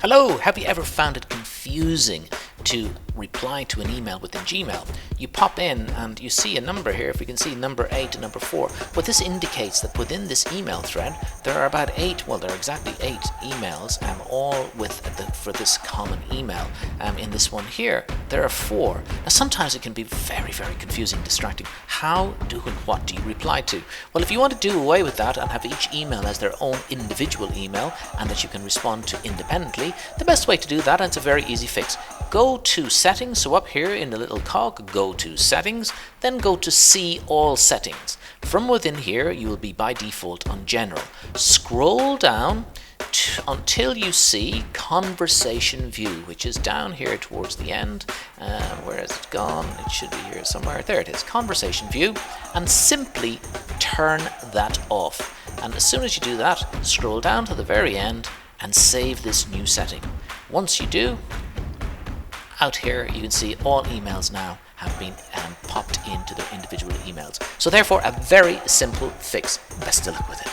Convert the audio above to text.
Hello, have you ever found it confusing to reply to an email within Gmail? You pop in and you see a number here, if you can see number 8 and number 4. But this indicates that within this email thread, there are about 8, well, there are exactly 8 emails, all for this common email. In this one here, there are 4. Now, sometimes it can be very, very confusing, distracting. How and what do you reply to? Well, if you want to do away with that and have each email as their own individual email and that you can respond to independently, the best way to do that, and it's a very easy fix, go to settings. So up here in the little cog, go to settings, then go to see all settings. From within here, you will be by default on general. Scroll down until you see conversation view, which is down here towards the end. Where has it gone? It should be here somewhere. There it is, conversation view, and simply turn that off. And as soon as you do that, scroll down to the very end and save this new setting. Once you do, out here you can see all emails now have been popped into their individual emails. So therefore, a very simple fix. Best of luck with it.